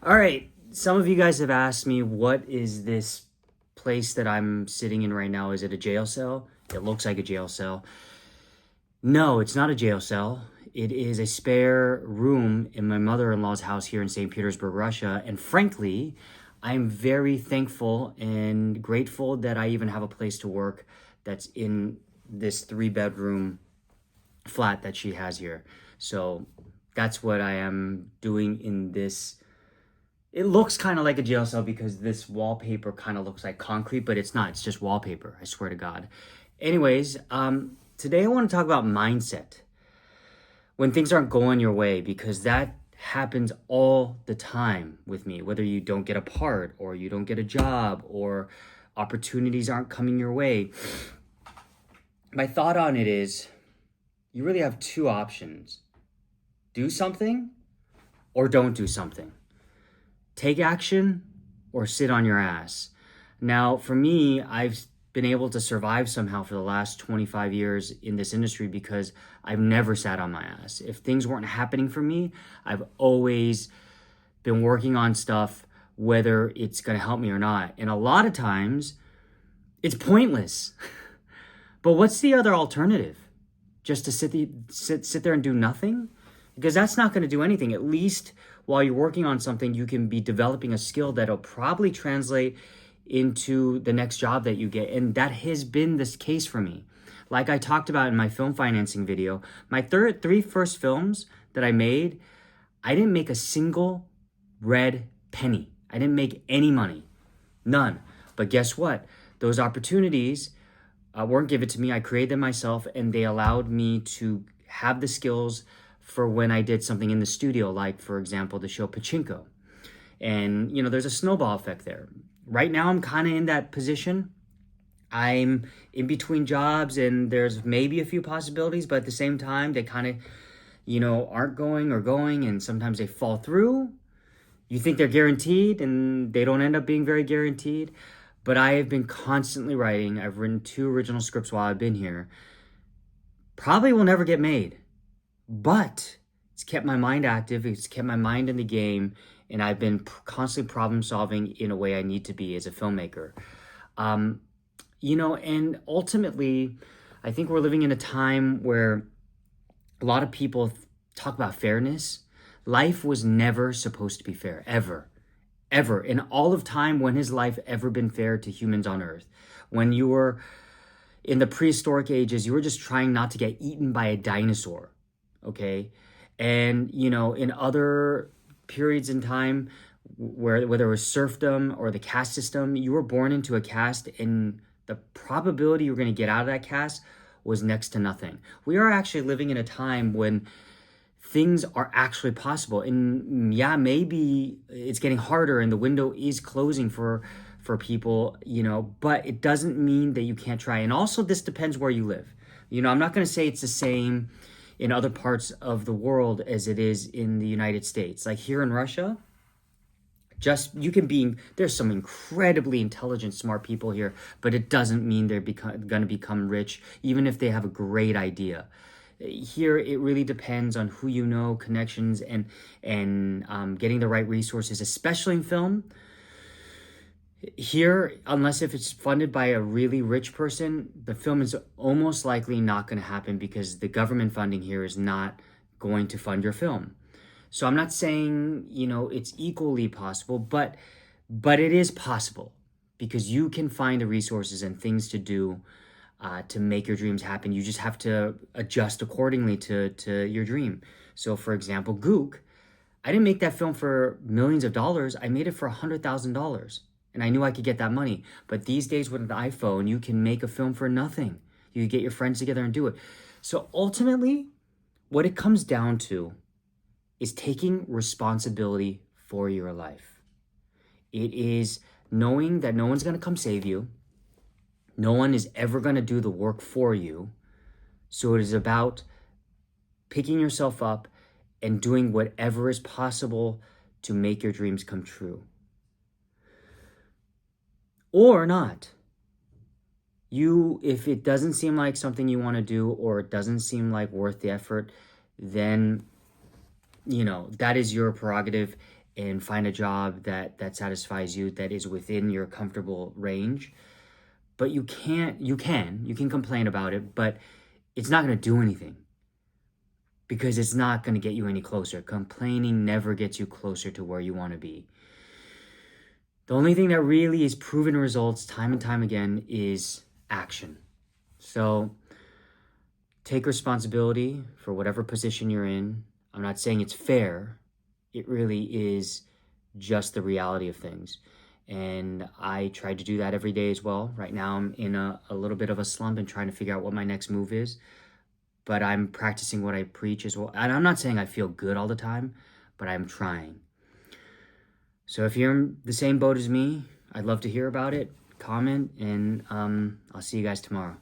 All right. Some of you guys have asked me, what is this place that I'm sitting in right now? Is it a jail cell? It looks like a jail cell. No, it's not a jail cell. It is a spare room in my mother-in-law's house here in St. Petersburg, Russia. And frankly, I'm very thankful and grateful that I even have a place to work that's in this 3-bedroom flat that she has here. So that's what I am doing in this. It looks kind of like a jail cell because this wallpaper kind of looks like concrete, but it's not. It's just wallpaper, I swear to God. Anyways, today I want to talk about mindset when things aren't going your way, because that happens all the time with me, whether you don't get a part or you don't get a job or opportunities aren't coming your way. My thought on it is you really have two options: do something or don't do something. Take action or sit on your ass. Now, for me, I've been able to survive somehow for the last 25 years in this industry because I've never sat on my ass. If things weren't happening for me, I've always been working on stuff, whether it's going to help me or not. And a lot of times, it's pointless. But what's the other alternative? Just to sit there and do nothing? Because that's not going to do anything. At least while you're working on something, you can be developing a skill that'll probably translate into the next job that you get. And that has been this case for me. Like I talked about in my film financing video, my three first films that I made, I didn't make a single red penny. I didn't make any money. None. But guess what? Those opportunities weren't given to me. I created them myself, and they allowed me to have the skills for when I did something in the studio, like, for example, the show Pachinko. And, there's a snowball effect there. Right now, I'm kind of in that position. I'm in between jobs, and there's maybe a few possibilities, but at the same time, they kind of, aren't going or going, and sometimes they fall through. You think they're guaranteed, and they don't end up being very guaranteed. But I have been constantly writing. I've written 2 original scripts while I've been here. Probably will never get made. But it's kept my mind active. It's kept my mind in the game. And I've been constantly problem solving in a way I need to be as a filmmaker. And ultimately, I think we're living in a time where a lot of people talk about fairness. Life was never supposed to be fair, ever. Ever. In all of time, when has life ever been fair to humans on Earth? When you were in the prehistoric ages, you were just trying not to get eaten by a dinosaur. Okay. And, in other periods in time, whether it was serfdom or the caste system, you were born into a caste, and the probability you were going to get out of that caste was next to nothing. We are actually living in a time when things are actually possible. And yeah, maybe it's getting harder and the window is closing for people, but it doesn't mean that you can't try. And also, this depends where you live. I'm not going to say it's the same in other parts of the world as it is in the United States. Like here in Russia, there's some incredibly intelligent, smart people here, but it doesn't mean they're going to become rich, even if they have a great idea. Here, it really depends on who you know, connections, and getting the right resources, especially in film. Here, unless if it's funded by a really rich person, the film is almost likely not going to happen because the government funding here is not going to fund your film. So I'm not saying, it's equally possible, but it is possible because you can find the resources and things to do to make your dreams happen. You just have to adjust accordingly to your dream. So, for example, Gook, I didn't make that film for millions of dollars. I made it for $100,000. And I knew I could get that money. But these days with an iPhone, you can make a film for nothing. You can get your friends together and do it. So ultimately, what it comes down to is taking responsibility for your life. It is knowing that no one's going to come save you. No one is ever going to do the work for you. So it is about picking yourself up and doing whatever is possible to make your dreams come true. Or not. If it doesn't seem like something you want to do, or it doesn't seem like worth the effort, then, that is your prerogative. and find a job that satisfies you, that is within your comfortable range. But you can complain about it, but it's not going to do anything, because it's not going to get you any closer. Complaining never gets you closer to where you want to be. The only thing that really is proven results time and time again is action. So take responsibility for whatever position you're in. I'm not saying it's fair. It really is just the reality of things. And I try to do that every day as well. Right now I'm in a little bit of a slump and trying to figure out what my next move is. But I'm practicing what I preach as well. And I'm not saying I feel good all the time, but I'm trying. So if you're in the same boat as me, I'd love to hear about it. Comment, and I'll see you guys tomorrow.